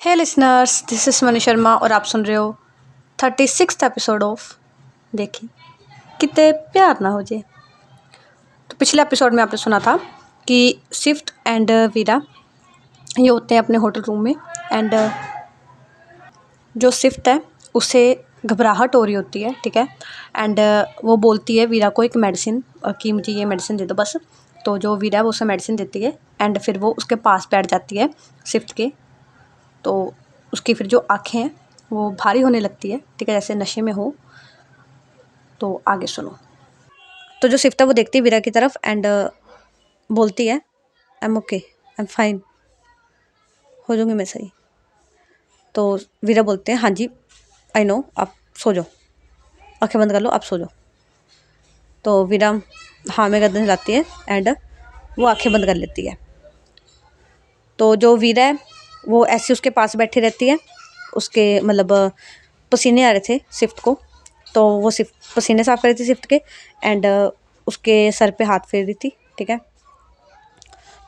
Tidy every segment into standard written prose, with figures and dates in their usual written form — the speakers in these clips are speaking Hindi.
Hey listeners, this is Mani Sharma और आप सुन रहे हो 36th एपिसोड ऑफ देखिए कितने प्यार ना हो जे। तो पिछले एपिसोड में आपने सुना था कि सिफ्ट एंड वीरा ये होते हैं अपने होटल रूम में। एंड जो सिफ्ट है उसे घबराहट हो रही होती है, ठीक है। एंड वो बोलती है वीरा को एक मेडिसिन कि मुझे ये मेडिसिन दे दो बस। तो जो वीरा है वो उसे मेडिसिन देती है एंड फिर वो उसके पास बैठ जाती है सिफ्ट के। तो उसकी फिर जो आँखें हैं वो भारी होने लगती है, ठीक है, जैसे नशे में हो। तो आगे सुनो। तो जो सिफ्ट है वो देखती है वीरा की तरफ एंड बोलती है I am okay, I am fine, हो जाऊंगी मैं सही। तो वीरा बोलते हैं हाँ जी आई नो, आप सो जाओ, आंखें बंद कर लो, आप सो जाओ। तो वीरा हाँ में गर्दन हिलाती है एंड वो आंखें बंद कर लेती है। तो जो वीरा है वो ऐसे उसके पास बैठी रहती है। उसके मतलब पसीने आ रहे थे सिफ्ट को, तो वो सिफ्ट पसीने साफ कर रही थी सिफ्ट के एंड उसके सर पे हाथ फेर रही थी, ठीक है।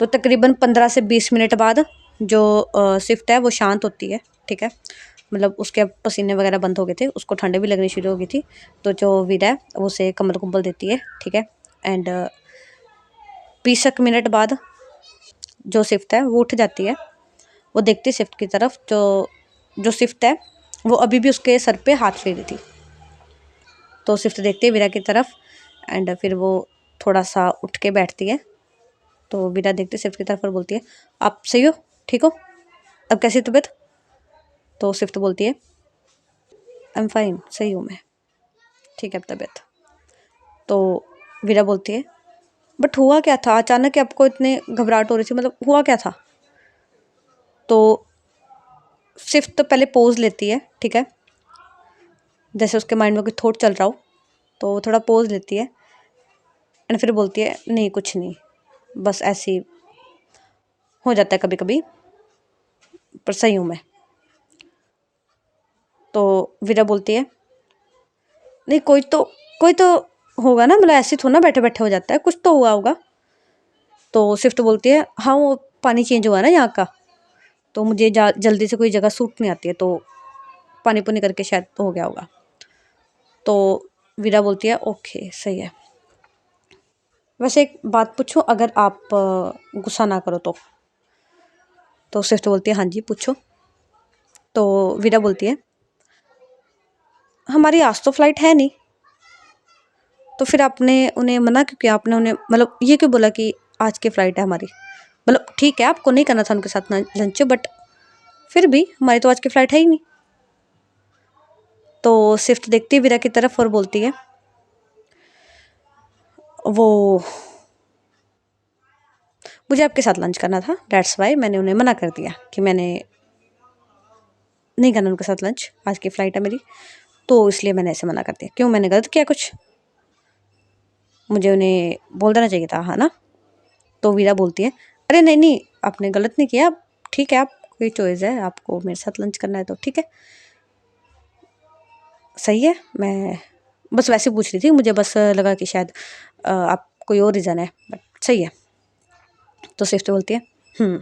तो तकरीबन 15 से 20 मिनट बाद जो सिफ्ट है वो शांत होती है, ठीक है। मतलब उसके पसीने वगैरह बंद हो गए थे, उसको ठंड भी लगनी शुरू हो गई थी। तो जो वीरा है वो उसे कमर कुंबल देती है, ठीक है। एंड 20 मिनट बाद जो सिफ्ट है वो उठ जाती है। वो देखती है सिफ्ट की तरफ, जो जो सिफ्ट है वो अभी भी उसके सर पे हाथ फेर रही थी। तो सिफ्ट देखती है वीरा की तरफ एंड फिर वो थोड़ा सा उठ के बैठती है। तो वीरा देखती है सिफ्ट की तरफ और बोलती है आप सही हो, ठीक हो, अब कैसी तबीयत। तो सिफ्ट बोलती है आई एम फाइन, सही हूँ मैं, ठीक है अब तबीयत। तो वीरा बोलती है बट हुआ क्या था अचानक कि आपको इतने घबराहट हो रही थी, मतलब हुआ क्या था। तो सिफ्ट तो पहले पोज लेती है, ठीक है, जैसे उसके माइंड में कोई थॉट चल रहा हो। तो वो थोड़ा पोज लेती है एंड फिर बोलती है नहीं कुछ नहीं, बस ऐसे ही हो जाता है कभी कभी, पर सही हूँ मैं। तो वीरा बोलती है नहीं कोई तो होगा ना, मतलब ऐसे थोड़ा ना बैठे बैठे हो जाता है, कुछ तो हुआ होगा। तो स्विफ्ट बोलती है हाँ वो पानी चेंज हुआ ना यहाँ का, तो मुझे जल्दी से कोई जगह सूट नहीं आती है, तो पानी पुनी करके शायद तो हो गया होगा। तो वीरा बोलती है ओके सही है। वैसे एक बात पूछूं, अगर आप गुस्सा ना करो तो स्विफ्ट बोलती है हाँ जी पूछो। तो वीरा बोलती है हमारी आज तो फ्लाइट है नहीं। तो फिर आपने उन्हें मना क्यों किया, आपने उन्हें मतलब ये क्यों बोला कि आज की फ़्लाइट है हमारी। मतलब ठीक है आपको नहीं करना था उनके साथ लंच, बट फिर भी हमारी तो आज की फ़्लाइट है ही नहीं। तो सिफ्ट देखती है वीरा की तरफ और बोलती है वो मुझे आपके साथ लंच करना था, दैट्स वाई मैंने उन्हें मना कर दिया कि मैंने नहीं करना उनके साथ लंच, आज की फ़्लाइट है मेरी, तो इसलिए मैंने ऐसे मना कर दिया। क्यों, मैंने गलत किया कुछ, मुझे उन्हें बोल देना चाहिए था, है ना। तो वीरा बोलती है अरे नहीं नहीं आपने गलत नहीं किया, ठीक है आपकी चॉइस है, आपको मेरे साथ लंच करना है तो ठीक है सही है। मैं बस वैसे पूछ रही थी, मुझे बस लगा कि शायद आप कोई और रीज़न है, बट सही है। तो सिस्टर बोलती है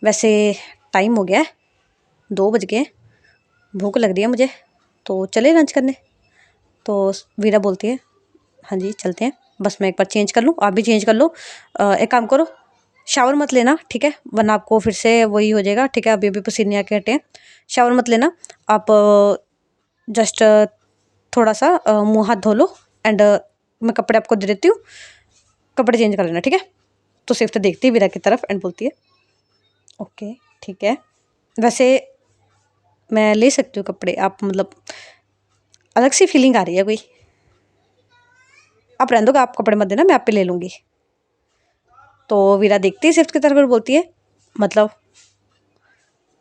वैसे टाइम हो गया है, 2 बज गए, भूख लग रही है मुझे, तो चले लंच करने। तो वीरा बोलती है हाँ जी चलते हैं, बस मैं एक बार चेंज कर लूँ, आप भी चेंज कर लो। एक काम करो शावर मत लेना, ठीक है, वरना आपको फिर से वही हो जाएगा, ठीक है, अभी अभी पसीने आके हटे हैं, शावर मत लेना आप, जस्ट थोड़ा सा मुंह हाथ धो लो एंड मैं कपड़े आपको दे देती हूँ, कपड़े चेंज कर लेना, ठीक है। तो सिफ्ट देखती है वीरा की तरफ एंड बोलती है ओके ठीक है, वैसे मैं ले सकती हूँ कपड़े, आप मतलब अलग सी फीलिंग आ रही है कोई, आप रहने दो, आप कपड़े मत देना, मैं आप पे ले लूँगी। तो वीरा देखती है सिफ्ट की तरफ और बोलती है मतलब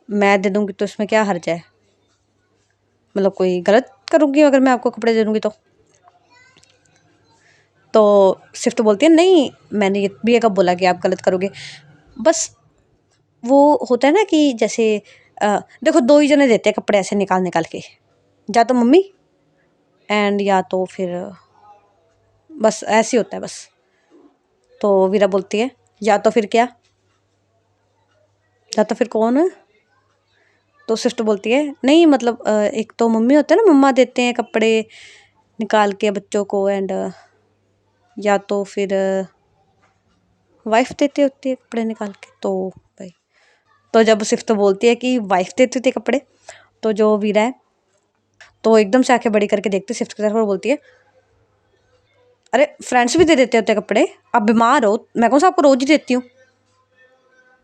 मैं दे दूँगी तो इसमें क्या हर्ज है, मतलब कोई गलत करूँगी अगर मैं आपको कपड़े दे दूँगी तो सिफ्ट बोलती है नहीं मैंने ये भी कब बोला कि आप गलत करोगे, बस वो होता है ना कि जैसे देखो दो ही जने देते हैं कपड़े ऐसे निकाल निकाल के, या तो मम्मी एंड या तो फिर बस ऐसे ही होता है बस। तो वीरा बोलती है या तो फिर क्या, या तो फिर कौन है, तो सिस्टर बोलती है नहीं मतलब एक तो मम्मी होते हैं ना, मम्मा देते हैं कपड़े निकाल के बच्चों को, एंड या तो फिर वाइफ देती होती है कपड़े निकाल के। तो भाई, तो जब सिस्टर बोलती है कि वाइफ देती थी कपड़े, तो जो वीरा है तो एकदम से आंखें बड़ी करके देखती है सिस्टर की तरफ और बोलती है अरे फ्रेंड्स भी दे देते होते कपड़े, आप बीमार हो, मैं कौन सा आपको रोज ही देती हूँ,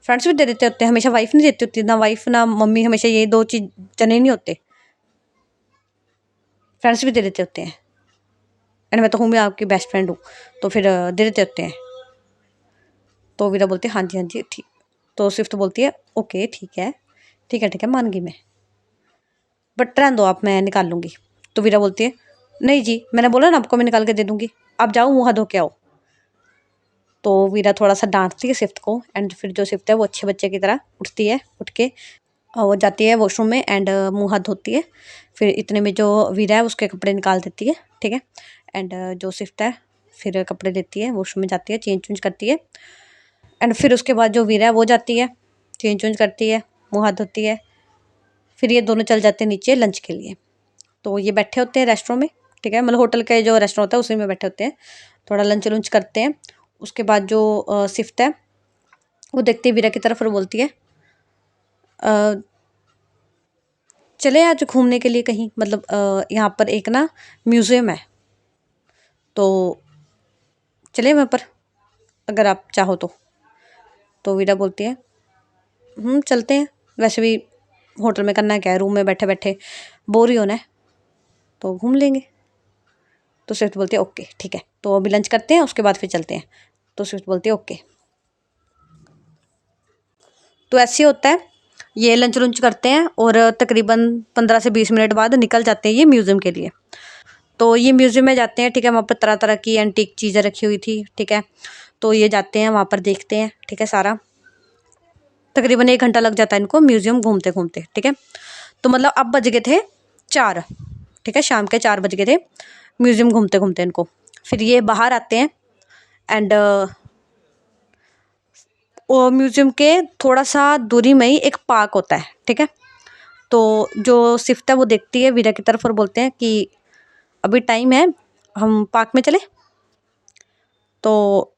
फ्रेंड्स भी दे देते होते हैं, हमेशा वाइफ नहीं देती होती, ना वाइफ ना मम्मी, हमेशा ये दो चीज जने नहीं होते, फ्रेंड्स भी दे देते होते हैं, एंड मैं तो हूँ, मैं आपकी बेस्ट फ्रेंड हूँ, तो फिर दे देते होते हैं। तो वीरा बोलती है हाँ जी ठीक। तो सिफ्त बोलती है ओके ठीक है ठीक है ठीक है, मान गई मैं, बट रहने दो आप, मैं निकाल लूँगी। तो वीरा बोलती है नहीं जी, मैंने बोला ना आपको, मैं निकाल के दे दूँगी, आप जाओ मुँह हाथ धो के आओ। तो वीरा थोड़ा सा डांटती है सिफ्त को, एंड फिर जो सिफ्त है वो अच्छे बच्चे की तरह उठती है, उठ के वो जाती है वॉशरूम में, एंड मुँह हाथ धोती है। फिर इतने में जो वीरा है उसके कपड़े निकाल देती है, ठीक है। एंड जो सिफ्ट है फिर कपड़े देती है, वॉशरूम में जाती है, चेंज चूंज करती है, एंड फिर उसके बाद जो वीरा है वो जाती है, चेंज चूंज करती है, मुँह हाथ धोती है। फिर ये दोनों चल जाते हैं नीचे लंच के लिए। तो ये बैठे होते हैं रेस्टोरेंट में, ठीक है, मतलब होटल के जो रेस्टोरेंट होता है उसी में बैठे होते हैं, थोड़ा लंच लुंच करते हैं। उसके बाद जो सिफ्ट है वो देखती है वीरा की तरफ और बोलती है चले आज घूमने के लिए कहीं, मतलब यहाँ पर एक ना म्यूज़ियम है, तो चले वहाँ पर अगर आप चाहो तो वीरा बोलती है चलते हैं, वैसे भी होटल में करना क्या है, रूम में बैठे बैठे बोर ही होना है, तो घूम लेंगे। तो स्विफ्ट बोलती है ओके ठीक है, तो अभी लंच करते हैं उसके बाद फिर चलते हैं। तो स्विफ्ट बोलती है ओके। तो ऐसे होता है, ये लंच लुंच करते हैं और तकरीबन 15 से 20 मिनट बाद निकल जाते हैं ये म्यूज़ियम के लिए। तो ये म्यूज़ियम में जाते हैं, ठीक है, वहाँ पर तरह तरह की एंटीक चीज़ें रखी हुई थी, ठीक है। तो ये जाते हैं वहाँ पर, देखते हैं, ठीक है, सारा तकरीबन 1 घंटा लग जाता है इनको म्यूज़ियम घूमते घूमते, ठीक है। तो मतलब अब बज गए थे 4, ठीक है, शाम के 4 बज गए थे म्यूज़ियम घूमते घूमते इनको। फिर ये बाहर आते हैं, एंड म्यूज़ियम के थोड़ा सा दूरी में ही एक पार्क होता है, ठीक है। तो जो सिफ्ट है वो देखती है वीरा की तरफ और बोलते हैं कि अभी टाइम है, हम पार्क में चले। तो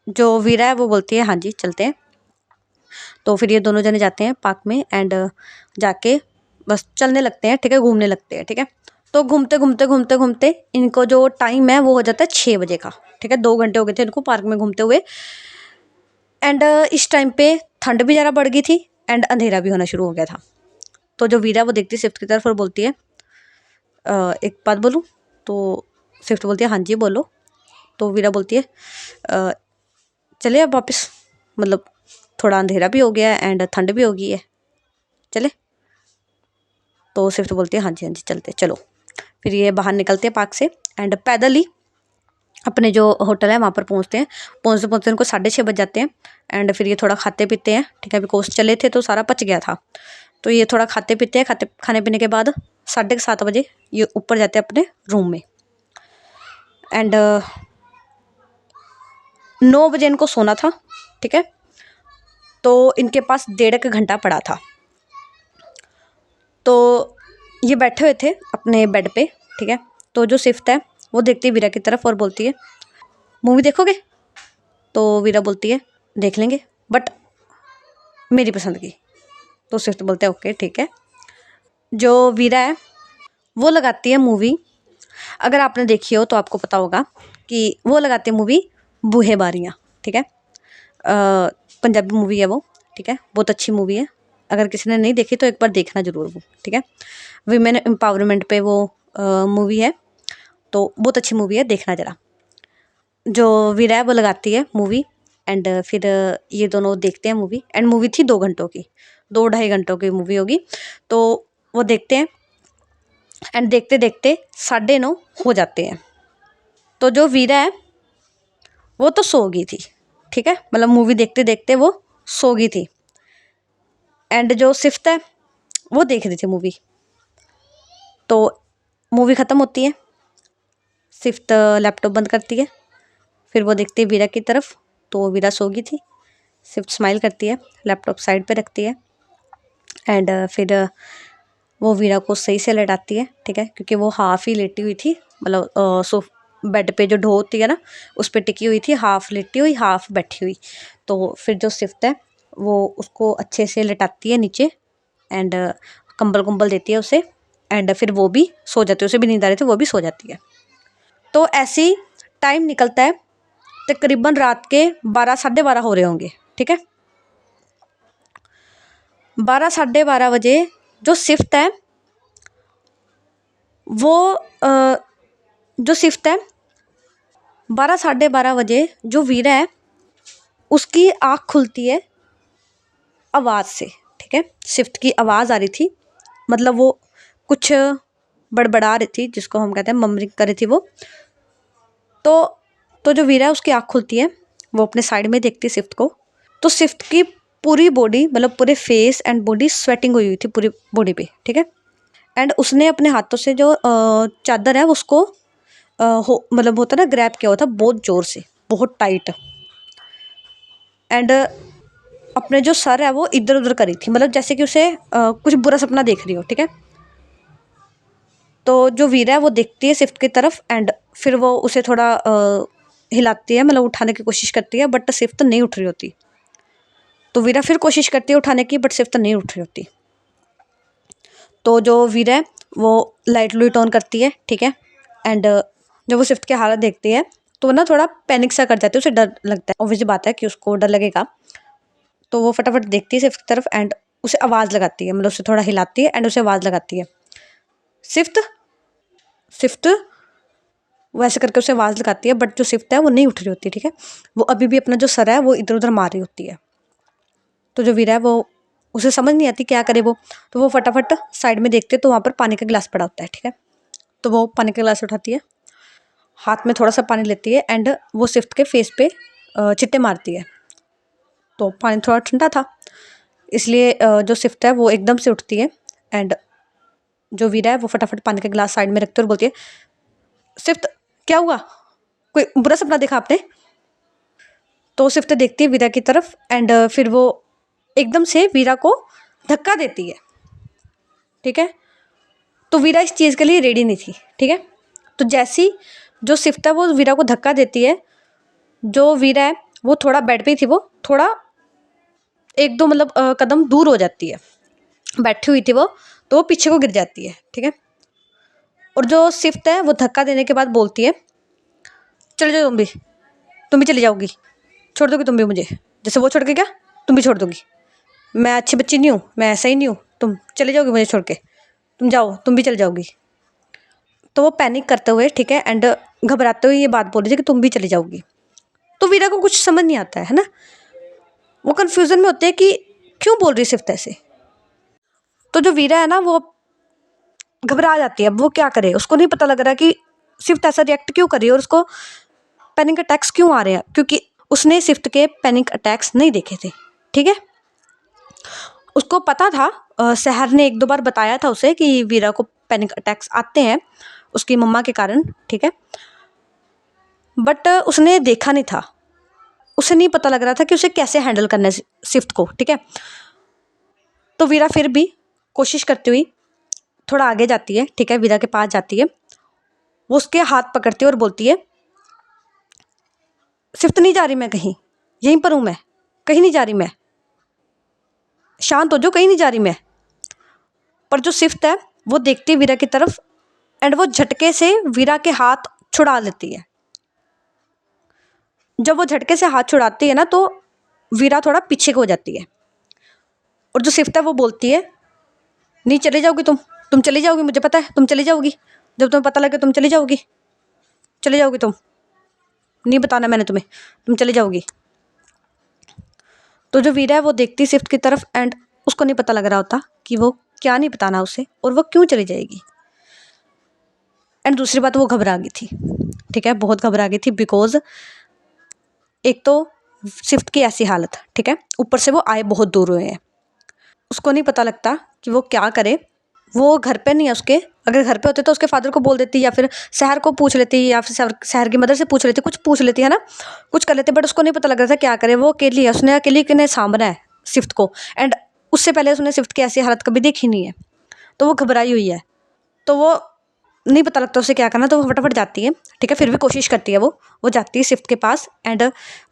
जो वीरा है वो बोलती है हाँ जी चलते हैं। तो फिर ये दोनों जने जाते हैं पार्क में, एंड जाके बस चलने लगते हैं, ठीक है, घूमने लगते हैं, ठीक है। तो घूमते घूमते घूमते घूमते इनको जो टाइम है वो हो जाता है 6 बजे का, ठीक है, 2 घंटे हो गए थे इनको पार्क में घूमते हुए। एंड इस टाइम पे ठंड भी ज़रा बढ़ गई थी, एंड अंधेरा भी होना शुरू हो गया था। तो जो वीरा वो देखती है स्विफ्ट की तरफ और बोलती है एक बात बोलूँ। तो स्विफ्ट बोलती है हाँ जी बोलो। तो वीरा बोलती है "अ, चले अब वापस, मतलब थोड़ा अंधेरा भी हो गया है एंड ठंड भी हो गई है, चले। तो स्विफ्ट बोलती है हाँ जी चलते चलो। फिर ये बाहर निकलते हैं पार्क से, एंड पैदल ही अपने जो होटल है वहाँ पर पहुँचते हैं। पहुँचते पहुँचते उनको 6:30 बज जाते हैं, एंड फिर ये थोड़ा खाते पीते हैं, ठीक है, बिकॉज चले थे तो सारा पच गया था। तो ये थोड़ा खाते पीते हैं, खाने पीने के बाद 7:30 बजे ये ऊपर जाते हैं अपने रूम में। एंड 9 बजे इनको सोना था, ठीक है। तो इनके पास 1.5 घंटा पड़ा था। तो ये बैठे हुए थे अपने बेड पे, ठीक है। तो जो सिफ्ट है वो देखती है वीरा की तरफ और बोलती है मूवी देखोगे। तो वीरा बोलती है देख लेंगे, बट मेरी पसंद की। तो सिफ्ट बोलते हैं ओके ठीक है। जो वीरा है वो लगाती है मूवी, अगर आपने देखी हो तो आपको पता होगा कि वो लगाती है मूवी बूहे बारियाँ, ठीक है। पंजाबी मूवी है वो, ठीक है, बहुत अच्छी मूवी है। अगर किसी ने नहीं देखी तो एक बार देखना ज़रूर वो, ठीक है। वीमेन एम्पावरमेंट पे वो मूवी है, तो बहुत अच्छी मूवी है, देखना ज़रा। जो वीरा है वो लगाती है मूवी, एंड फिर ये दोनों देखते हैं मूवी। एंड मूवी थी 2 घंटों की, 2 ढाई घंटों की मूवी होगी। तो वो देखते हैं, एंड देखते देखते 9:30 हो जाते हैं। तो जो वीरा है वो तो सो गई थी, ठीक है, मतलब मूवी देखते देखते वो सो गई थी। एंड जो सिफ्त है वो देख रही थी मूवी। तो मूवी ख़त्म होती है, सिफ्त लैपटॉप बंद करती है, फिर वो देखती है वीरा की तरफ, तो वीरा सो गई थी। सिफ्त स्माइल करती है, लैपटॉप साइड पे रखती है, एंड फिर वो वीरा को सही से लेटाती है, ठीक है, क्योंकि वो हाफ़ ही लेटी हुई थी, मतलब बेड पे जो ढो होती है ना उस पर टिकी हुई थी, हाफ़ लेटी हुई हाफ़ बैठी हुई। तो फिर जो सिफ्त है वो उसको अच्छे से लेटाती है नीचे, एंड कंबल कुंबल देती है उसे, एंड फिर वो भी सो जाती है, उसे भी नींद आ रही थी, वो भी सो जाती है। तो ऐसे ही टाइम निकलता है, तकरीबन रात के 12 साढ़े 12 हो रहे होंगे, ठीक है। 12 साढ़े 12 बजे जो शिफ्ट है वो जो शिफ्ट है 12 साढ़े 12 बजे जो वीरा है उसकी आँख खुलती है आवाज़ से, ठीक है। शिफ्ट की आवाज़ आ रही थी, मतलब वो कुछ बड़बड़ा रही थी, जिसको हम कहते हैं ममरिंग कर रही थी वो। तो जो वीरा है उसकी आँख खुलती है, वो अपने साइड में देखती है शिफ्ट को। तो शिफ्ट की पूरी बॉडी, मतलब पूरे फेस एंड बॉडी स्वेटिंग हुई हुई थी पूरी बॉडी पे, ठीक है। एंड उसने अपने हाथों से जो चादर है उसको मतलब होता है ना, ग्रैब किया हुआ था बहुत ज़ोर से, बहुत टाइट। एंड अपने जो सर है वो इधर उधर करी थी, मतलब जैसे कि उसे कुछ बुरा सपना देख रही हो, ठीक है। तो जो वीरा है वो देखती है शिफ्ट की तरफ, एंड फिर वो उसे थोड़ा हिलाती है, मतलब उठाने की कोशिश करती है, बट शिफ्ट नहीं उठ रही होती। तो वीरा फिर कोशिश करती है उठाने की, बट शिफ्ट नहीं उठ रही होती। तो जो वीरा है वो लाइट लुइट ऑन करती है, ठीक है। एंड जब वो शिफ्ट की हालत देखती है तो ना थोड़ा पैनिक सा कर जाती है, उसे डर लगता है, ऑब्वियस बात है कि उसको डर लगेगा। तो वो फटाफट देखती है शिफ्ट की तरफ, एंड उसे आवाज़ लगाती है, मतलब उसे थोड़ा हिलाती है एंड उसे आवाज़ लगाती है, शिफ्ट शिफ्ट। वैसे करके उसे आवाज़ लगाती है, बट जो शिफ्ट है वो नहीं उठ रही होती, ठीक है। वो अभी भी अपना जो सर है वो इधर उधर मार रही होती है। तो जो वीरा है वो, उसे समझ नहीं आती क्या करे वो। तो वो फटाफट साइड में देखते तो वहाँ पर पानी का गिलास पड़ा होता है, ठीक है। तो वो पानी का गिलास उठाती है, हाथ में थोड़ा सा पानी लेती है, एंड वो शिफ्ट के फेस पे चिट्टे मारती है। तो पानी थोड़ा ठंडा था, इसलिए जो शिफ्ट है वो एकदम से उठती है, एंड जो वीरा है वो फटाफट पानी का गिलास साइड में रखते और बोलती है, शिफ्ट क्या हुआ, कोई बुरा सपना देखा आपने। तो शिफ्ट देखती है वीरा की तरफ, एंड फिर वो एकदम से वीरा को धक्का देती है, ठीक है। तो वीरा इस चीज़ के लिए रेडी नहीं थी, ठीक है। तो जैसी जो शिफ्ट है वो वीरा को धक्का देती है, जो वीरा है वो थोड़ा बेड पे ही थी, वो थोड़ा एक दो मतलब कदम दूर हो जाती है, बैठी हुई थी वो, तो वो पीछे को गिर जाती है, ठीक है। और जो शिफ्ट है वो धक्का देने के बाद बोलती है, चले जाओ तुम भी चली जाओगी, छोड़ दोगी तुम भी मुझे, जैसे वो छोड़ के गया तुम भी छोड़ दोगी। मैं अच्छी बच्ची नहीं हूँ, मैं ऐसा ही नहीं हूँ, तुम चले जाओगी मुझे छोड़ के, तुम जाओ, तुम भी चल जाओगी। तो वो पैनिक करते हुए, ठीक है, एंड घबराते हुए ये बात बोल रही थी कि तुम भी चली जाओगी। तो वीरा को कुछ समझ नहीं आता है ना, वो कन्फ्यूज़न में होते हैं कि क्यों बोल रही सिर्फ ऐसे। तो जो वीरा है ना वो घबरा जाती है, अब वो क्या करे, उसको नहीं पता लग रहा कि सिर्फ ऐसा रिएक्ट क्यों कर रही है और उसको पैनिक अटैक्स क्यों आ रहे हैं, क्योंकि उसने शिफ्ट के पैनिक अटैक्स नहीं देखे थे, ठीक है। उसको पता था, सहर ने एक दो बार बताया था उसे कि वीरा को पैनिक अटैक्स आते हैं उसकी मम्मा के कारण, ठीक है। बट उसने देखा नहीं था, उसे नहीं पता लग रहा था कि उसे कैसे हैंडल करना है शिफ्ट को, ठीक है। तो वीरा फिर भी कोशिश करती हुई थोड़ा आगे जाती है, ठीक है, वीरा के पास जाती है, वो उसके हाथ पकड़ती है और बोलती है, शिफ्ट नहीं जा रही मैं कहीं, यहीं पर हूँ मैं, कहीं नहीं जा रही मैं, शांत हो जाओ, कहीं नहीं जा रही मैं। पर जो शिफ्ट है वो देखती है वीरा की तरफ, एंड वो झटके से वीरा के हाथ छुड़ा लेती है। जब वो झटके से हाथ छुड़ाती है ना तो वीरा थोड़ा पीछे को हो जाती है, और जो शिफ्ट है वो बोलती है, नहीं चले जाओगी तुम चली जाओगी, मुझे पता है तुम चली जाओगी, जब तुम्हें पता लगे तुम चली जाओगी, चली जाओगी तुम, नहीं बताना मैंने तुम्हें, तुम चली जाओगी। तो जो वीरा है वो देखती शिफ्ट की तरफ, एंड उसको नहीं पता लग रहा होता कि वो क्या नहीं बताना उसे और वो क्यों चली जाएगी। एंड दूसरी बात, वो घबरा गई थी, ठीक है, बहुत घबरा गई थी, बिकॉज एक तो शिफ्ट की ऐसी हालत, ठीक है, ऊपर से वो आए बहुत दूर हुए हैं, उसको नहीं पता लगता कि वो क्या करे। वो घर पे नहीं है उसके, अगर घर पे होते तो उसके फादर को बोल देती, या फिर शहर को पूछ लेती, या फिर शहर की मदर से पूछ लेती, कुछ पूछ लेती है ना, कुछ कर लेते, बट उसको नहीं पता लग रहा था क्या करे, वो अकेली है, उसने अकेली ने सामना है शिफ्ट को। एंड उससे पहले उसने स्विफ्ट की ऐसी हालत कभी देखी नहीं है, तो वो घबराई हुई है, तो वो नहीं पता लगता उसे क्या करना, तो वो फटाफट जाती है, ठीक है। फिर भी कोशिश करती है वो जाती है स्विफ्ट के पास एंड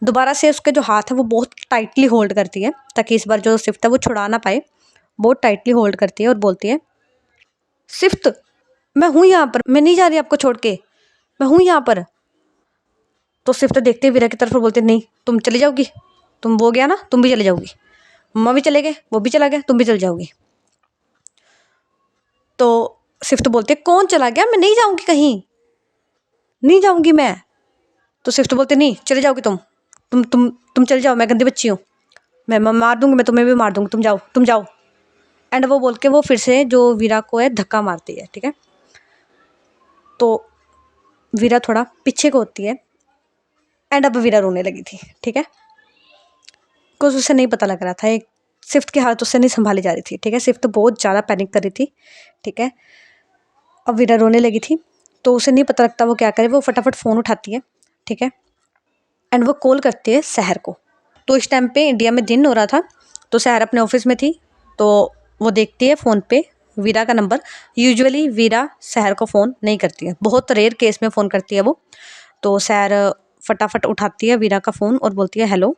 दोबारा से उसके जो हाथ है वो बहुत टाइटली होल्ड करती है, ताकि इस बार जो स्विफ्ट है वो छुड़ा ना पाए। बहुत टाइटली होल्ड करती है और बोलती है, स्विफ्ट मैं हूँ यहाँ पर, मैं नहीं जा रही आपको छोड़ के, मैं हूँ यहाँ पर। तो स्विफ्ट देखते वीरा की तरफ और बोलते, नहीं तुम चली जाओगी, तुम वो गया ना, तुम भी चले जाओगी, मम्मा भी चले गए, वो भी चला गया, तुम भी चल जाओगी। तो स्विफ्ट बोलते, कौन चला गया, मैं नहीं जाऊंगी कहीं, नहीं जाऊंगी मैं। तो स्विफ्ट बोलते, नहीं चले जाओगी तुम चल जाओ, मैं गंदी बच्ची हूँ, मैं मार दूंगी, मैं तुम्हें भी मार दूंगी, तुम जाओ। एंड वो बोल के वो फिर से जो वीरा को है धक्का मारती है, ठीक है। तो वीरा थोड़ा पीछे को होती है एंड अब वीरा रोने लगी थी, ठीक है। कुछ उसे नहीं पता लग रहा था, एक स्विफ्ट की हालत उससे नहीं संभाली जा रही थी, ठीक है। स्विफ्ट बहुत ज़्यादा पैनिक कर रही थी, ठीक है। अब वीरा रोने लगी थी, तो उसे नहीं पता लगता वो क्या करे। वो फटाफट फ़ोन उठाती है, ठीक है, एंड वो कॉल करती है सहर को। तो इस टाइम पे इंडिया में दिन हो रहा था, तो सहर अपने ऑफिस में थी, तो वो देखती है फ़ोन पे वीरा का नंबर। यूजुअली वीरा सहर को फ़ोन नहीं करती है, बहुत रेयर केस में फ़ोन करती है वो। तो सहर फटाफट उठाती है वीरा का फ़ोन और बोलती है हेलो।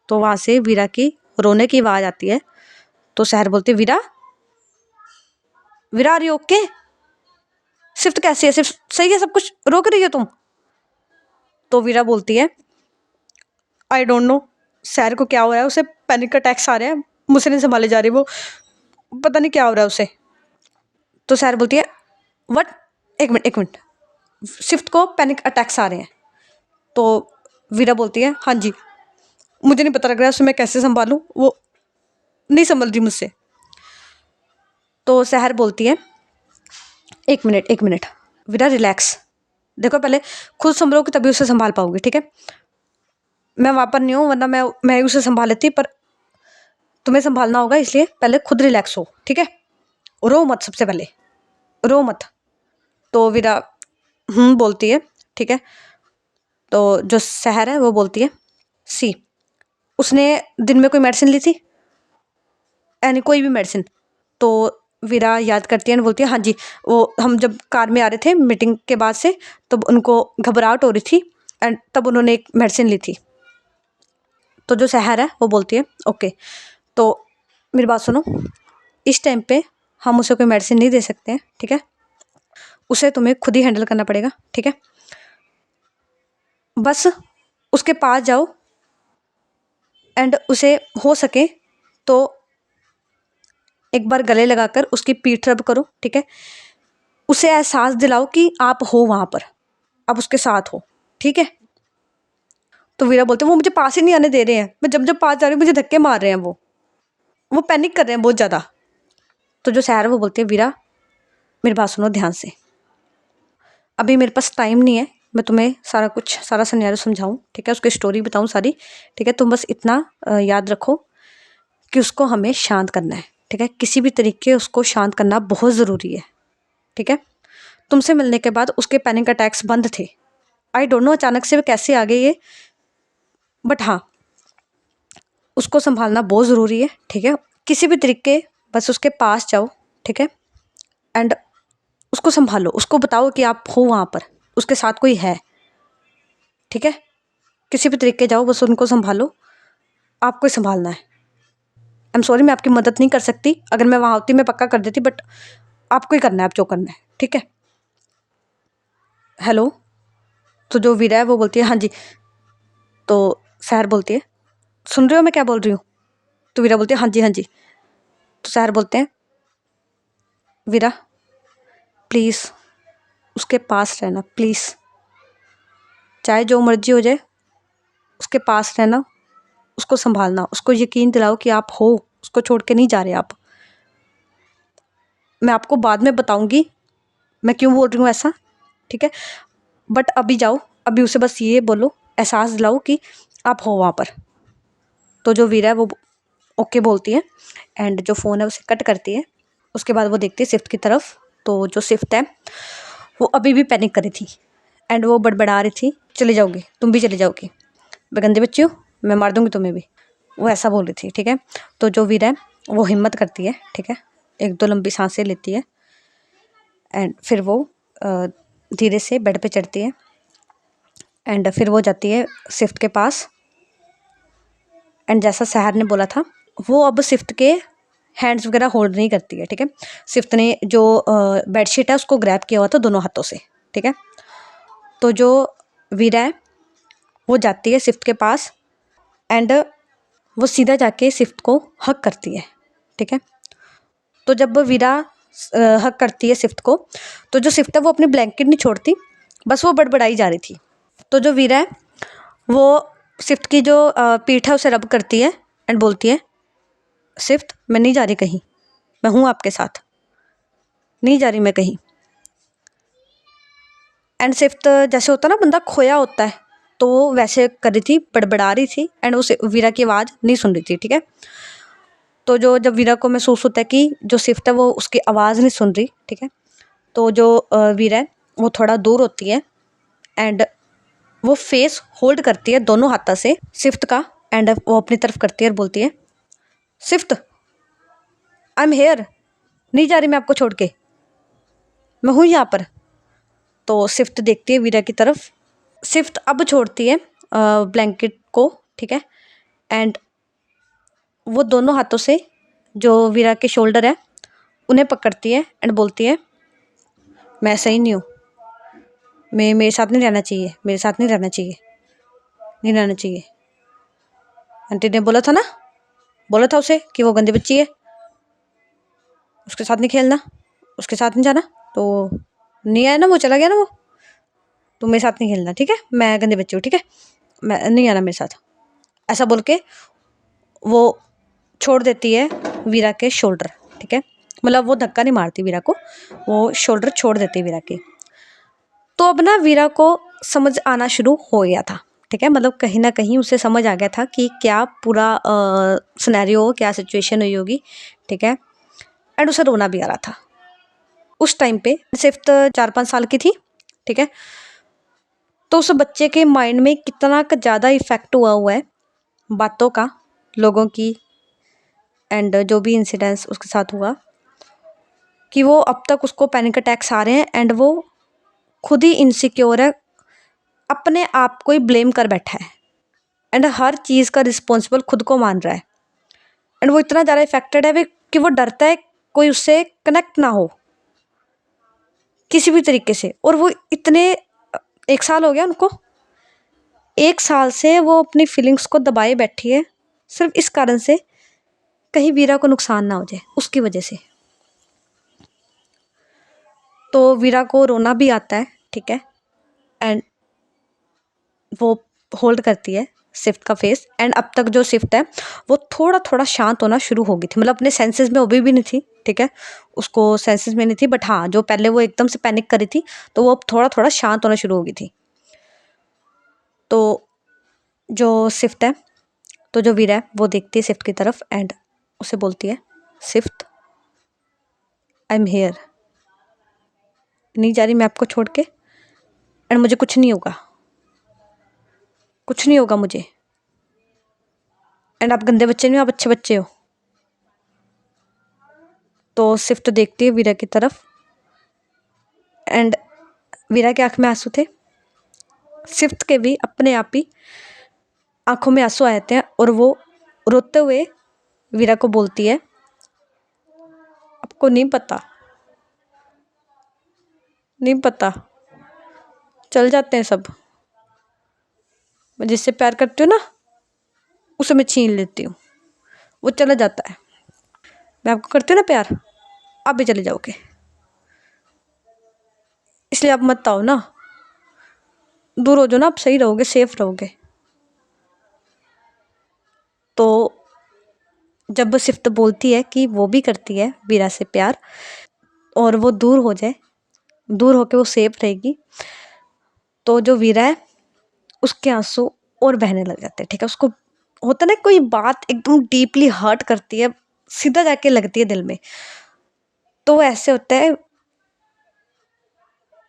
तो वहाँ से वीरा की रोने की आवाज़ आती है। तो सहर बोलती है, वीरा, वीरा आर यू ओके, सिर्फ कैसी है, सिर्फ सही है सब कुछ, रो रही हो तुम। तो वीरा बोलती है, आई डोंट नो सहर को क्या हो रहा है, उसे पैनिक अटैक्स आ रहे हैं, मुझसे नहीं संभाले जा रही, वो पता नहीं क्या हो रहा है उसे। तो सहर बोलती है, व्हाट, एक मिनट, स्विफ्ट को पैनिक अटैक्स आ रहे हैं। तो वीरा बोलती है, हाँ जी, मुझे नहीं पता लग रहा है उसे मैं कैसे संभालूं, वो नहीं संभल रही मुझसे। तो सहर बोलती है, एक मिनट वीरा, रिलैक्स, देखो पहले खुद संभलोगे तभी उसे संभाल पाओगे, ठीक है। मैं वहाँ पर नहीं हूँ, वरना मैं उसे संभाल लेती, पर तुम्हें संभालना होगा, इसलिए पहले खुद रिलैक्स हो, ठीक है। रो मत, सबसे पहले रो मत। तो वीरा बोलती है, ठीक है। तो जो सहर है वो बोलती है, सी, उसने दिन में कोई मेडिसिन ली थी, यानी कोई भी मेडिसिन। तो वीरा याद करती है और बोलती है, हाँ जी, वो हम जब कार में आ रहे थे मीटिंग के बाद से, तब उनको घबराहट हो रही थी एंड तब उन्होंने एक मेडिसिन ली थी। तो जो सहर है वो बोलती है, ओके, तो मेरी बात सुनो, इस टाइम पे हम उसे कोई मेडिसिन नहीं दे सकते हैं, ठीक है, उसे तुम्हें खुद ही हैंडल करना पड़ेगा, ठीक है। बस उसके पास जाओ एंड उसे हो सके तो एक बार गले लगाकर उसकी पीठ रब करो, ठीक है। उसे एहसास दिलाओ कि आप हो वहाँ पर, आप उसके साथ हो, ठीक है। तो वीरा बोलते हैं, वो मुझे पास ही नहीं आने दे रहे हैं, मैं जब जब पास जा रही हूँ मुझे धक्के मार रहे हैं, वो पैनिक कर रहे हैं बहुत ज़्यादा। तो जो सहर है वो बोलती है, वीरा मेरी बात सुनो ध्यान से, अभी मेरे पास टाइम नहीं है, मैं तुम्हें सारा सिनेरियो समझाऊँ, ठीक है, उसकी स्टोरी बताऊँ सारी, ठीक है। तुम बस इतना याद रखो कि उसको हमें शांत करना है, ठीक है, किसी भी तरीके उसको शांत करना बहुत ज़रूरी है, ठीक है। तुमसे मिलने के बाद उसके पैनिक अटैक्स बंद थे, आई डोंट नो अचानक से वे कैसे आ गए ये, बट हाँ, उसको संभालना बहुत ज़रूरी है, ठीक है। किसी भी तरीके बस उसके पास जाओ, ठीक है, एंड उसको संभालो, उसको बताओ कि आप हो वहाँ पर, उसके साथ कोई है, ठीक है। किसी भी तरीके जाओ, बस उनको संभालो, आपको ही संभालना है। आई एम सॉरी, मैं आपकी मदद नहीं कर सकती, अगर मैं वहाँ होती मैं पक्का कर देती, बट आपको ही करना है, आप जो करना है, ठीक है। हेलो। तो जो वीरा है वो बोलती है, हाँ जी। तो सहर बोलती है, सुन रहे हो मैं क्या बोल रही हूँ। तो वीरा बोलती है, हाँ जी हाँ जी। तो सहर बोलते हैं, वीरा प्लीज़ उसके पास रहना, प्लीज़, चाहे जो मर्जी हो जाए, उसके पास रहना, उसको संभालना, उसको यकीन दिलाओ कि आप हो, उसको छोड़ के नहीं जा रहे आप। मैं आपको बाद में बताऊंगी मैं क्यों बोल रही हूँ ऐसा, ठीक है, बट अभी जाओ, अभी उसे बस ये बोलो, एहसास दिलाओ कि आप हो वहाँ पर। तो जो वीरा है वो ओके बोलती है एंड जो फ़ोन है उसे कट करती है। उसके बाद वो देखती है शिफ्ट की तरफ। तो जो शिफ्ट है वो अभी भी पैनिक कर रही थी एंड वो बड़बड़ा रही थी, चले जाओगे, तुम भी चले जाओगी, मैं गंदी बच्ची हूँ, मैं मार दूंगी तुम्हें भी, वो ऐसा बोल रही थी, ठीक है। तो जो वीरा है वो हिम्मत करती है, ठीक है, 1-2 लंबी सांसें लेती है एंड फिर वो धीरे से बेड पे चढ़ती है एंड फिर वो जाती है सिफ्ट के पास एंड जैसा सहर ने बोला था वो अब सिफ्ट के हैंड्स वगैरह होल्ड नहीं करती है, ठीक है। सिफ्ट ने जो बेडशीट है उसको ग्रैब किया हुआ था दोनों हाथों से, ठीक है। तो जो वीरा है वो जाती है सिफ्ट के पास एंड वो सीधा जाके सिफ्ट को हक करती है, ठीक है। तो जब वो वीरा हक करती है सिफ्ट को, तो जो सिफ्ट है वो अपनी ब्लैंकेट नहीं छोड़ती, बस वो बड़बड़ाई जा रही थी। तो जो वीरा है वो सिफ्ट की जो पीठ है उसे रब करती है एंड बोलती है, सिफ्ट मैं नहीं जा रही कहीं, मैं हूँ आपके साथ, नहीं जा रही मैं कहीं। एंड सिफ्ट जैसे होता है ना बंदा खोया होता है, तो वो वैसे कर रही थी, बड़बड़ा रही थी एंड उसे वीरा की आवाज़ नहीं सुन रही थी, ठीक है। तो जो जब वीरा को महसूस होता है कि जो सिफ्ट है वो उसकी आवाज़ नहीं सुन रही, ठीक है, तो जो वीरा है वो थोड़ा दूर होती है एंड वो फेस होल्ड करती है दोनों हाथों से सिफ्ट का एंड वो अपनी तरफ करती है और बोलती है, सिफ्ट आई एम हेयर, नहीं जा रही मैं आपको छोड़ के, मैं हूँ यहाँ पर। तो सिफ्ट देखती है वीरा की तरफ, सिफ्ट अब छोड़ती है ब्लैंकेट को, ठीक है, एंड वो दोनों हाथों से जो वीरा के शोल्डर है उन्हें पकड़ती है एंड बोलती है, मैं सही नहीं हूँ, मैं मेरे साथ नहीं रहना चाहिए, मेरे साथ नहीं रहना चाहिए, नहीं रहना चाहिए। आंटी ने बोला था ना, बोला था उसे कि वो गंदी बच्ची है, उसके साथ नहीं खेलना, उसके साथ नहीं जाना, तो नहीं आया ना, वो चला गया ना, वो तो मेरे साथ नहीं खेलना, ठीक है, मैं गंदी बच्ची हूँ, ठीक है, मैं नहीं आना मेरे साथ। ऐसा बोल के वो छोड़ देती है वीरा के शोल्डर, ठीक है, मतलब वो धक्का नहीं मारती वीरा को, वो शोल्डर छोड़ देती है वीरा के। तो अब ना वीरा को समझ आना शुरू हो गया था, ठीक है, मतलब कहीं ना कहीं उसे समझ आ गया था कि क्या पूरा सिनेरियो, क्या सिचुएशन हुई होगी, ठीक है, एंड उसे रोना भी आ रहा था। उस टाइम पे सिर्फ 4-5 साल की थी, ठीक है। तो उस बच्चे के माइंड में कितना का ज़्यादा इफेक्ट हुआ है बातों का, लोगों की एंड जो भी इंसिडेंट्स उसके साथ हुआ, कि वो अब तक उसको पैनिक अटैक्स आ रहे हैं एंड वो खुद ही इनसिक्योर है, अपने आप को ही ब्लेम कर बैठा है एंड हर चीज़ का रिस्पॉन्सिबल खुद को मान रहा है एंड वो इतना ज़्यादा इफेक्टेड है कि वो डरता है कोई उससे कनेक्ट ना हो किसी भी तरीके से। और वो इतने 1 साल हो गया उनको, 1 साल से वो अपनी फीलिंग्स को दबाए बैठी है सिर्फ इस कारण से कहीं वीरा को नुकसान ना हो जाए उसकी वजह से। तो वीरा को रोना भी आता है, ठीक है, एंड वो होल्ड करती है शिफ्ट का फेस एंड अब तक जो शिफ्ट है वो थोड़ा थोड़ा शांत होना शुरू हो गई थी, मतलब अपने सेंसेस में अभी भी नहीं थी, ठीक है, उसको सेंसेस में नहीं थी, बट हाँ जो पहले वो एकदम से पैनिक करी थी तो वो अब थोड़ा थोड़ा शांत होना शुरू हो गई थी। तो जो शिफ्ट है, तो जो वीरा है वो देखती है शिफ्ट की तरफ एंड उसे बोलती है, शिफ्ट आई एम हेयर, नहीं जा रही मैं आपको छोड़ के एंड मुझे कुछ नहीं होगा, कुछ नहीं होगा मुझे, एंड आप गंदे बच्चे नहीं हो, आप अच्छे बच्चे हो। तो शिफ्ट देखती है वीरा की तरफ एंड वीरा के आँख में आंसू थे, शिफ्ट के भी अपने आप ही आंखों में आंसू आ जाते हैं और वो रोते हुए वीरा को बोलती है, आपको नहीं पता, नहीं पता, चल जाते हैं सब, मैं जिससे प्यार करती हूँ ना उसे मैं छीन लेती हूँ, वो चला जाता है, मैं आपको करती हूँ ना प्यार, आप भी चले जाओगे, इसलिए आप मत आओ ना, दूर हो जाओ ना, आप सही रहोगे, सेफ रहोगे। तो जब सिफ्त बोलती है कि वो भी करती है वीरा से प्यार और वो दूर हो जाए, दूर होके वो सेफ रहेगी, तो जो वीरा है उसके आंसू और बहने लग जाते हैं, ठीक है, उसको होता ना कोई बात एकदम डीपली हर्ट करती है, सीधा जाके लगती है दिल में, तो वो ऐसे होता है,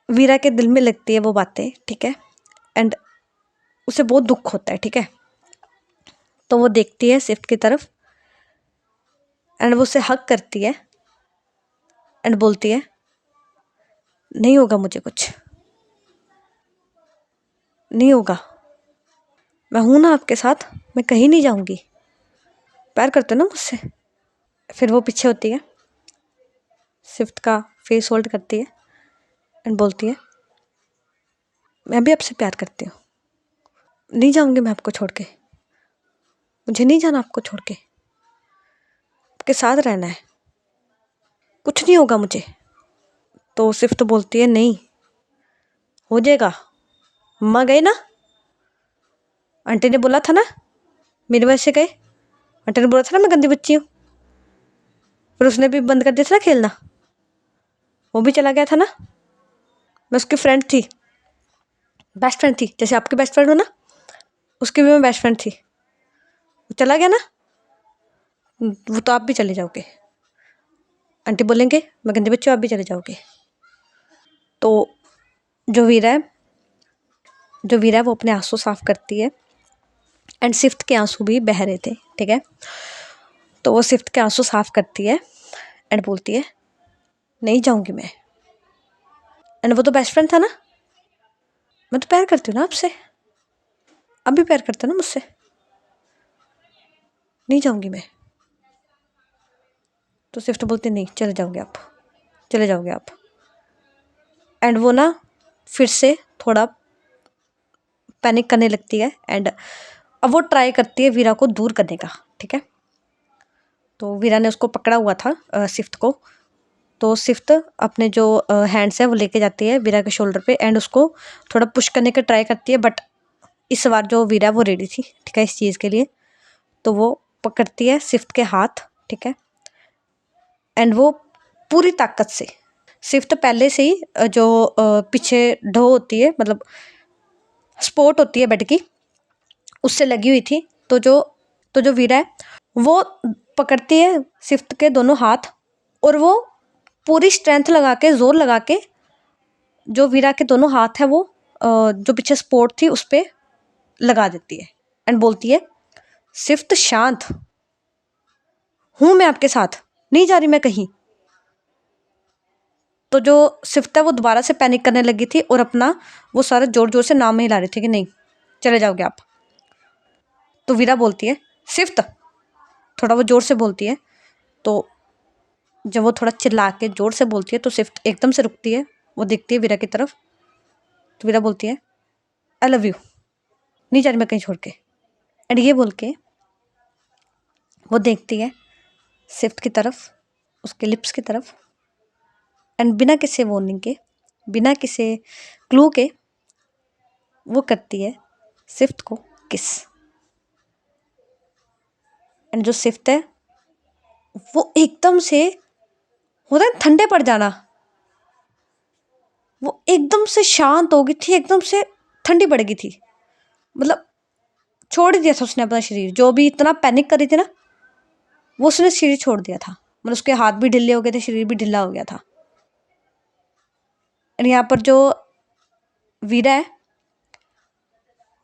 वीरा के दिल में लगती है वो बातें, ठीक है, एंड उसे बहुत दुख होता है, ठीक है। तो वो देखती है शिफ्ट की तरफ एंड वो उसे हक करती है एंड बोलती है नहीं होगा, मुझे कुछ नहीं होगा, मैं हूं ना आपके साथ, मैं कहीं नहीं जाऊंगी, प्यार करते हो ना मुझसे। फिर वो पीछे होती है, सिफ्ट का फेस होल्ड करती है एंड बोलती है मैं भी आपसे प्यार करती हूँ, नहीं जाऊंगी मैं आपको छोड़ के, मुझे नहीं जाना आपको छोड़ के, आपके साथ रहना है, कुछ नहीं होगा मुझे। तो सिफ्ट बोलती है नहीं हो जाएगा, मम्मा गए ना, आंटी ने बोला था ना, मेरी वजह से गए, आंटी ने बोला था ना मैं गंदी बच्ची हूँ, फिर उसने भी बंद कर दिया था ना खेलना, वो भी चला गया था ना, मैं उसकी फ्रेंड थी, बेस्ट फ्रेंड थी, जैसे आपकी बेस्ट फ्रेंड हो ना, उसकी भी मैं बेस्ट फ्रेंड थी, वो चला गया ना, वो तो आप भी चले जाओगे, आंटी बोलेंगे मैं गंदी बच्ची हूँ, आप भी चले जाओगे। तो जो वीरा है जो वीरा है वो अपने आंसू साफ करती है एंड सिफ्ट के आंसू भी बह रहे थे, ठीक है। तो वो सिफ्ट के आंसू साफ करती है एंड बोलती है नहीं जाऊंगी मैं, एंड वो तो बेस्ट फ्रेंड था ना, मैं तो प्यार करती हूँ ना आपसे, अब भी प्यार करते हो ना मुझसे, नहीं जाऊंगी मैं। तो सिफ्ट बोलती नहीं चले जाओगे आप, चले जाओगे आप। एंड वो ना फिर से थोड़ा पैनिक करने लगती है एंड अब वो ट्राई करती है वीरा को दूर करने का, ठीक है। तो वीरा ने उसको पकड़ा हुआ था सिफ्ट को, तो सिफ्ट अपने जो हैंड्स है वो लेके जाती है वीरा के शोल्डर पे एंड उसको थोड़ा पुश करने का ट्राई करती है, बट इस बार जो वीरा वो रेडी थी, ठीक है, इस चीज़ के लिए। तो वो पकड़ती है सिफ्ट के हाथ, ठीक है, एंड वो पूरी ताकत से, सिफ्ट पहले से ही जो पीछे ढो होती है, मतलब स्पोर्ट होती है बेड की, उससे लगी हुई थी। तो जो वीरा है वो पकड़ती है सिफ्ट के दोनों हाथ और वो पूरी स्ट्रेंथ लगा के, जोर लगा के, जो वीरा के दोनों हाथ है वो जो पीछे स्पोर्ट थी उस पर लगा देती है एंड बोलती है सिफ्ट शांत, हूं मैं आपके साथ, नहीं जा रही मैं कहीं। तो जो सिफ्ट है वो दोबारा से पैनिक करने लगी थी और अपना वो सारा जोर जोर से नाम ही ला रही थी कि नहीं चले जाओगे आप। तो वीरा बोलती है सिफ्ट, थोड़ा वो जोर से बोलती है। तो जब वो थोड़ा चिल्ला के जोर से बोलती है तो सिफ्ट एकदम से रुकती है, वो देखती है वीरा की तरफ। तो वीरा बोलती है आई लव यू, नहीं जा रही मैं कहीं छोड़ के। एंड ये बोल के वो देखती है सिफ्ट की तरफ, उसके लिप्स की तरफ, एंड बिना किसी वार्निंग के, बिना किसी क्लू के वो करती है सिफ्ट को किस। एंड जो सिफ्ट है वो एकदम से, होता है ठंडे पड़ जाना, वो एकदम से शांत हो गई थी, एकदम से ठंडी पड़ गई थी, मतलब छोड़ ही दिया था उसने अपना शरीर, जो भी इतना पैनिक कर रही थी ना, वो उसने शरीर छोड़ दिया था, मतलब उसके हाथ भी ढीले हो गए थे, शरीर भी ढीला हो गया था। और यहाँ पर जो वीरा है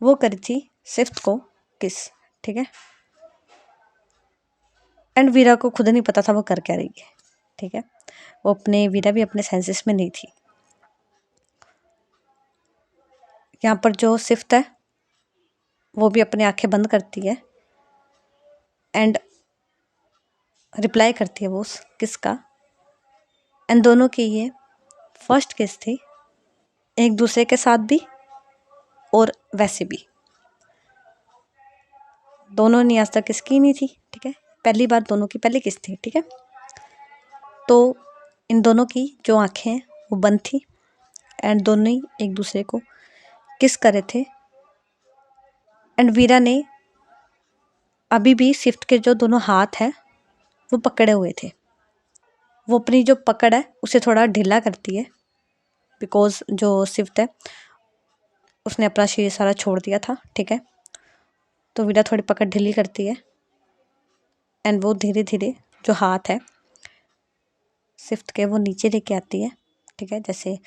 वो करी थी सिफ्ट को किस, ठीक है। एंड वीरा को खुद नहीं पता था वो कर क्या रही है, ठीक है, वो अपने वीरा भी अपने सेंसेस में नहीं थी। यहाँ पर जो सिफ्ट है वो भी अपनी आंखें बंद करती है एंड रिप्लाई करती है वो उस किस का। एंड दोनों की ये फर्स्ट किस थी, एक दूसरे के साथ भी और वैसे भी, दोनों ने आज तक किस की नहीं थी, ठीक है, पहली बार दोनों की पहली किस थी, ठीक है। तो इन दोनों की जो आंखें हैं वो बंद थी एंड दोनों ही एक दूसरे को किस कर रहे थे। एंड वीरा ने अभी भी सिफ्ट के जो दोनों हाथ हैं वो पकड़े हुए थे, वो अपनी जो पकड़ है उसे थोड़ा ढीला करती है, बिकॉज जो सिफ्ट है उसने अपना शरीर सारा छोड़ दिया था, ठीक है। तो वीरा थोड़ी पकड़ ढीली करती है एंड वो धीरे धीरे जो हाथ है सिफ्ट के वो नीचे लेके आती है, ठीक है, जैसे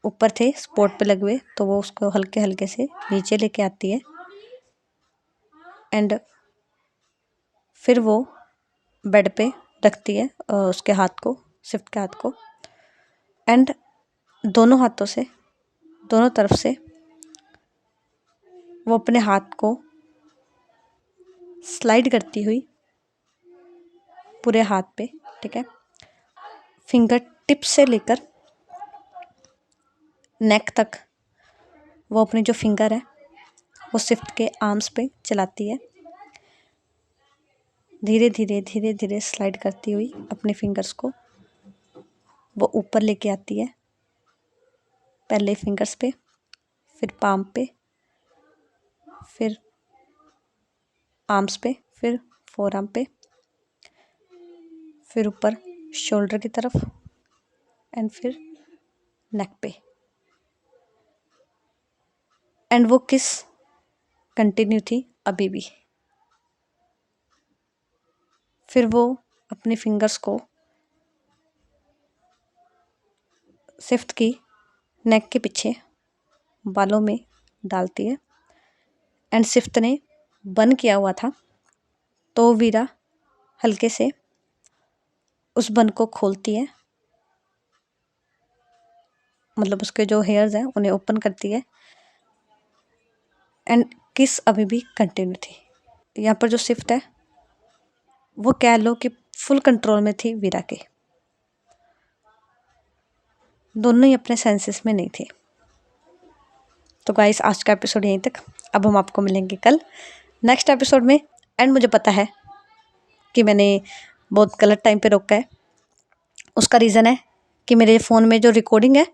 ऊपर थे स्पोर्ट पे लगे हुए तो वो उसको हल्के हल्के से नीचे लेके आती है। एंड फिर वो बेड पे रखती है उसके हाथ को, स्विफ्ट के हाथ को, एंड दोनों हाथों से, दोनों तरफ से वो अपने हाथ को स्लाइड करती हुई पूरे हाथ पे, ठीक है, फिंगर टिप से लेकर नेक तक वो अपने जो फिंगर है वो स्विफ्ट के आर्म्स पे चलाती है। धीरे धीरे धीरे धीरे स्लाइड करती हुई अपने फिंगर्स को वो ऊपर लेके आती है, पहले फिंगर्स पे, फिर पाम पे, फिर आर्म्स पे, फिर फोर आर्म पे, फिर ऊपर शोल्डर की तरफ, एंड फिर नेक पे। एंड वो किस कंटिन्यू थी अभी भी। फिर वो अपनी फिंगर्स को स्विफ्ट की नेक के पीछे बालों में डालती है, एंड स्विफ्ट ने बन किया हुआ था तो वीरा हल्के से उस बन को खोलती है, मतलब उसके जो हेयर्स हैं उन्हें ओपन करती है, एंड किस अभी भी कंटिन्यू थी। यहाँ पर जो स्विफ्ट है वो कह लो कि फुल कंट्रोल में थी वीरा के, दोनों ही अपने सेंसेस में नहीं थे। तो गाइस आज का एपिसोड यहीं तक। अब हम आपको मिलेंगे कल नेक्स्ट एपिसोड में। एंड मुझे पता है कि मैंने बहुत गलत टाइम पे रोका है, उसका रीज़न है कि मेरे फ़ोन में जो रिकॉर्डिंग है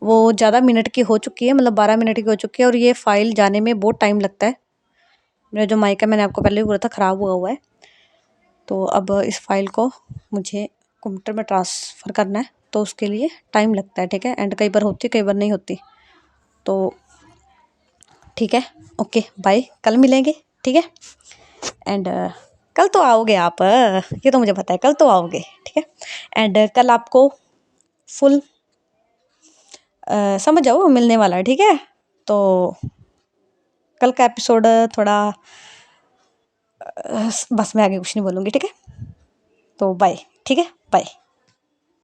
वो ज़्यादा मिनट की हो चुकी है, मतलब 12 मिनट की हो चुकी है, और ये फाइल जाने में बहुत टाइम लगता है। मेरा जो माइक है मैंने आपको पहले भी बोला था ख़राब हुआ है, तो अब इस फाइल को मुझे कंप्यूटर में ट्रांसफ़र करना है, तो उसके लिए टाइम लगता है, ठीक है। एंड कई बार होती, कई बार नहीं होती, तो ठीक है, ओके बाय, कल मिलेंगे, ठीक है। एंड कल तो आओगे आप, ये तो मुझे पता है, कल तो आओगे, ठीक है। एंड कल आपको फुल समझ जाओ मिलने वाला है, ठीक है। तो कल का एपिसोड थोड़ा बस मैं आगे कुछ नहीं बोलूँगी, ठीक है। तो बाय, ठीक है, बाय।